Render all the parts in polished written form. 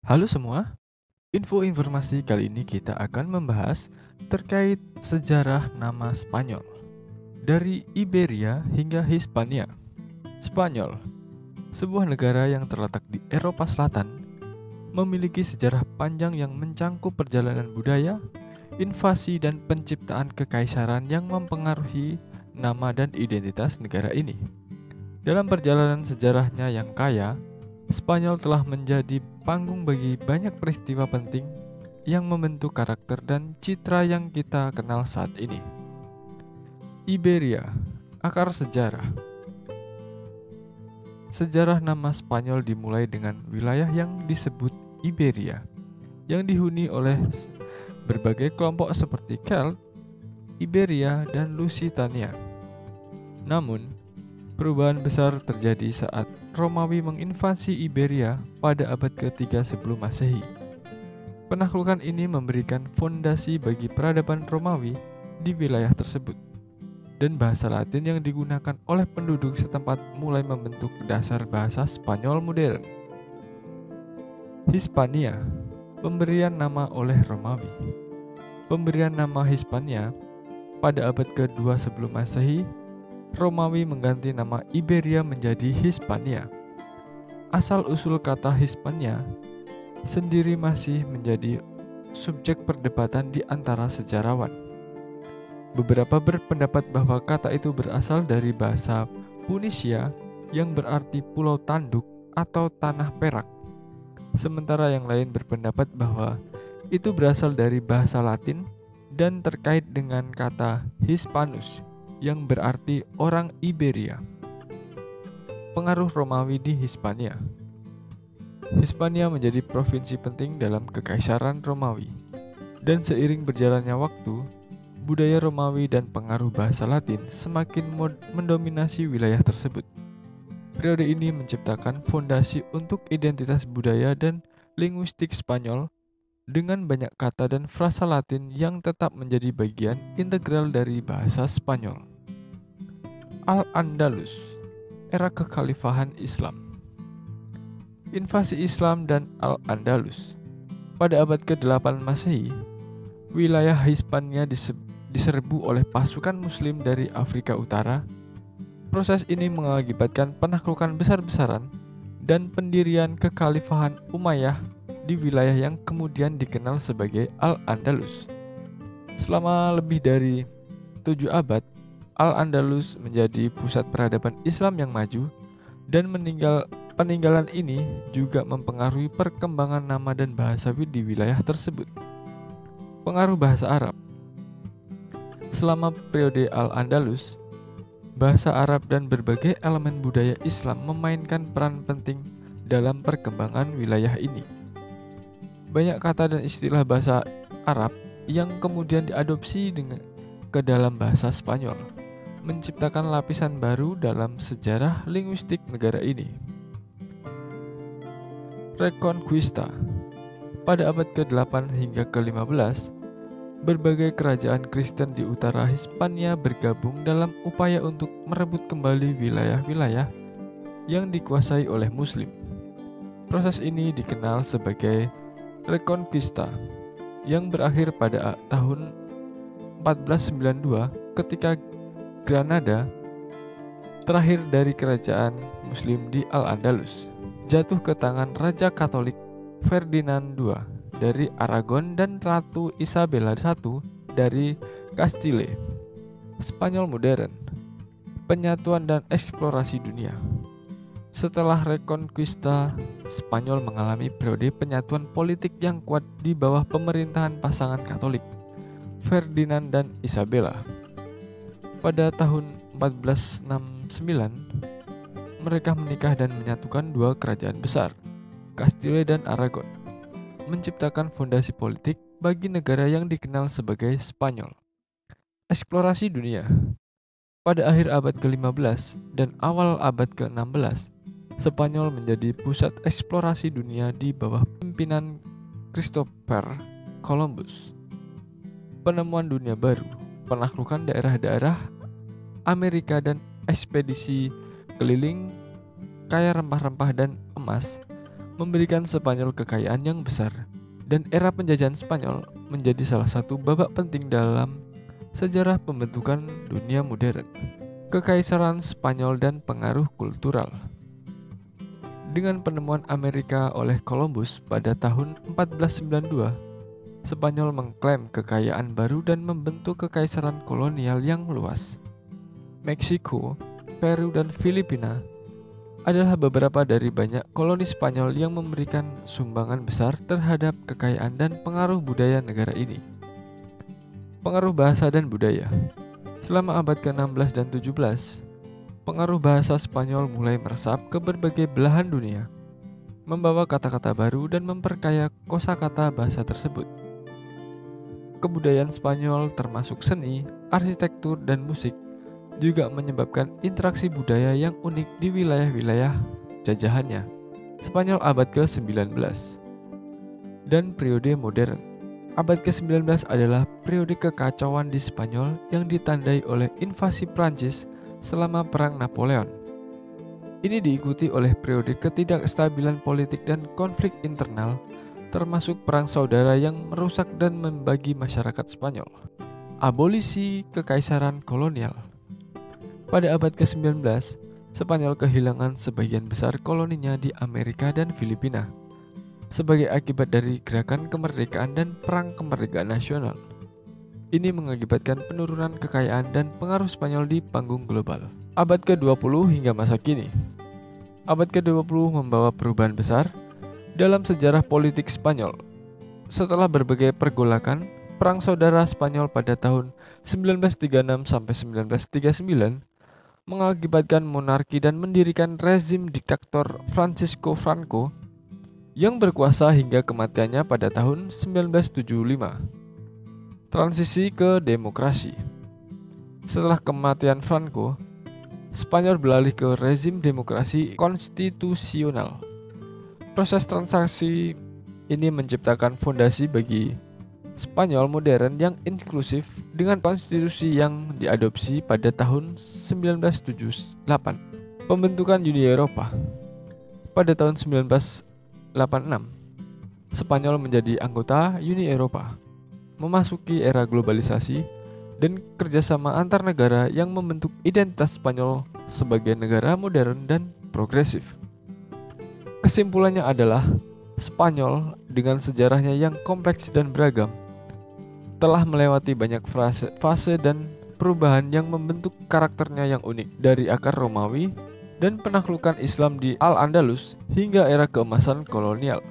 Halo semua, info informasi kali ini kita akan membahas terkait sejarah nama Spanyol. Dari Iberia hingga Hispania. Spanyol, sebuah negara yang terletak di Eropa Selatan, memiliki sejarah panjang yang mencangkup perjalanan budaya, invasi dan penciptaan kekaisaran yang mempengaruhi nama dan identitas negara ini. Dalam perjalanan sejarahnya yang kaya, Spanyol telah menjadi panggung bagi banyak peristiwa penting yang membentuk karakter dan citra yang kita kenal saat ini. Iberia, akar sejarah. Sejarah nama Spanyol dimulai dengan wilayah yang disebut Iberia, yang dihuni oleh berbagai kelompok seperti Celt, Iberia, dan Lusitania. Namun, perubahan besar terjadi saat Romawi menginvasi Iberia pada abad ke-3 sebelum Masehi. Penaklukan ini memberikan fondasi bagi peradaban Romawi di wilayah tersebut, dan bahasa Latin yang digunakan oleh penduduk setempat mulai membentuk dasar bahasa Spanyol modern. Hispania, pemberian nama oleh Romawi. Pemberian nama Hispania pada abad ke-2 sebelum Masehi, Romawi mengganti nama Iberia menjadi Hispania. Asal-usul kata Hispania sendiri masih menjadi subjek perdebatan di antara sejarawan. Beberapa berpendapat bahwa kata itu berasal dari bahasa Punisia yang berarti pulau tanduk atau tanah perak. Sementara yang lain berpendapat bahwa itu berasal dari bahasa Latin dan terkait dengan kata Hispanus yang berarti orang Iberia. Pengaruh Romawi di Hispania. Hispania menjadi provinsi penting dalam kekaisaran Romawi, dan seiring berjalannya waktu, budaya Romawi dan pengaruh bahasa Latin semakin mendominasi wilayah tersebut. Periode ini menciptakan fondasi untuk identitas budaya dan linguistik Spanyol dengan banyak kata dan frasa Latin yang tetap menjadi bagian integral dari bahasa Spanyol. Al-Andalus, era kekhalifahan Islam. Invasi Islam dan Al-Andalus. Pada abad ke-8 Masehi, wilayah Hispania diserbu oleh pasukan Muslim dari Afrika Utara. Proses ini mengakibatkan penaklukan besar-besaran dan pendirian kekhalifahan Umayyah di wilayah yang kemudian dikenal sebagai Al-Andalus. Selama lebih dari 7 abad, Al-Andalus menjadi pusat peradaban Islam yang maju, dan peninggalan ini juga mempengaruhi perkembangan nama dan bahasa di wilayah tersebut. Pengaruh bahasa Arab. Selama periode Al-Andalus, bahasa Arab dan berbagai elemen budaya Islam memainkan peran penting dalam perkembangan wilayah ini. Banyak kata dan istilah bahasa Arab yang kemudian diadopsi ke dalam bahasa Spanyol, menciptakan lapisan baru dalam sejarah linguistik negara ini. Reconquista. Pada abad ke-8 hingga ke-15, berbagai kerajaan Kristen di utara Hispania bergabung dalam upaya untuk merebut kembali wilayah-wilayah yang dikuasai oleh Muslim. Proses ini dikenal sebagai Reconquista, yang berakhir pada tahun 1492 ketika Granada, terakhir dari kerajaan Muslim di Al-Andalus, jatuh ke tangan Raja Katolik Ferdinand II dari Aragon dan Ratu Isabella I dari Castile. Spanyol modern, penyatuan dan eksplorasi dunia. Setelah Reconquista, Spanyol mengalami periode penyatuan politik yang kuat di bawah pemerintahan pasangan Katolik, Ferdinand dan Isabella. Pada tahun 1469, mereka menikah dan menyatukan dua kerajaan besar, Castile dan Aragon, menciptakan fondasi politik bagi negara yang dikenal sebagai Spanyol. Eksplorasi dunia. Pada akhir abad ke-15 dan awal abad ke-16, Spanyol menjadi pusat eksplorasi dunia di bawah pimpinan Christopher Columbus. Penemuan dunia baru, penaklukan daerah-daerah Amerika dan ekspedisi keliling kaya rempah-rempah dan emas memberikan Spanyol kekayaan yang besar, dan era penjajahan Spanyol menjadi salah satu babak penting dalam sejarah pembentukan dunia modern. Kekaisaran Spanyol dan pengaruh kultural. Dengan penemuan Amerika oleh Columbus pada tahun 1492, Spanyol mengklaim kekayaan baru dan membentuk kekaisaran kolonial yang luas. Meksiko, Peru, dan Filipina adalah beberapa dari banyak koloni Spanyol yang memberikan sumbangan besar terhadap kekayaan dan pengaruh budaya negara ini. Pengaruh bahasa dan budaya. Selama abad ke-16 dan 17, pengaruh bahasa Spanyol mulai meresap ke berbagai belahan dunia, membawa kata-kata baru dan memperkaya kosakata bahasa tersebut. Kebudayaan Spanyol termasuk seni, arsitektur, dan musik juga menyebabkan interaksi budaya yang unik di wilayah-wilayah jajahannya. Spanyol abad ke-19 dan periode modern. Abad ke-19 adalah periode kekacauan di Spanyol yang ditandai oleh invasi Prancis selama Perang Napoleon. Ini diikuti oleh periode ketidakstabilan politik dan konflik internal, termasuk perang saudara yang merusak dan membagi masyarakat Spanyol. Abolisi kekaisaran kolonial. Pada abad ke-19, Spanyol kehilangan sebagian besar koloninya di Amerika dan Filipina sebagai akibat dari gerakan kemerdekaan dan perang kemerdekaan nasional. Ini mengakibatkan penurunan kekayaan dan pengaruh Spanyol di panggung global. Abad ke-20 hingga masa kini. Abad ke-20 membawa perubahan besar dalam sejarah politik Spanyol. Setelah berbagai pergolakan, perang saudara Spanyol pada tahun 1936 sampai 1939 mengakibatkan monarki dan mendirikan rezim diktator Francisco Franco yang berkuasa hingga kematiannya pada tahun 1975. Transisi ke demokrasi. Setelah kematian Franco, Spanyol beralih ke rezim demokrasi konstitusional. Proses transaksi ini menciptakan fondasi bagi Spanyol modern yang inklusif dengan konstitusi yang diadopsi pada tahun 1978. Pembentukan Uni Eropa. Pada tahun 1986, Spanyol menjadi anggota Uni Eropa, memasuki era globalisasi dan kerjasama antar negara yang membentuk identitas Spanyol sebagai negara modern dan progresif. Kesimpulannya adalah Spanyol dengan sejarahnya yang kompleks dan beragam telah melewati banyak fase dan perubahan yang membentuk karakternya yang unik, dari akar Romawi dan penaklukan Islam di Al-Andalus hingga era keemasan kolonial.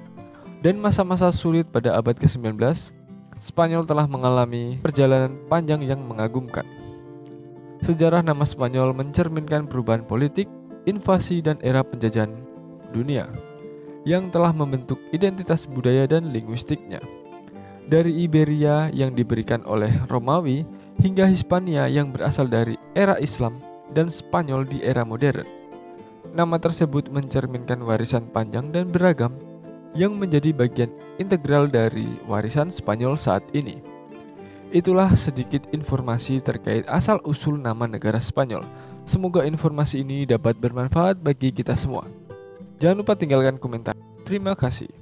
Dan masa-masa sulit pada abad ke-19, Spanyol telah mengalami perjalanan panjang yang mengagumkan. Sejarah nama Spanyol mencerminkan perubahan politik, invasi, dan era penjajahan dunia yang telah membentuk identitas budaya dan linguistiknya. Dari Iberia yang diberikan oleh Romawi hingga Hispania yang berasal dari era Islam dan Spanyol di era modern. Nama tersebut mencerminkan warisan panjang dan beragam yang menjadi bagian integral dari warisan Spanyol saat ini. Itulah sedikit informasi terkait asal-usul nama negara Spanyol. Semoga informasi ini dapat bermanfaat bagi kita semua. Jangan lupa tinggalkan komentar. Terima kasih.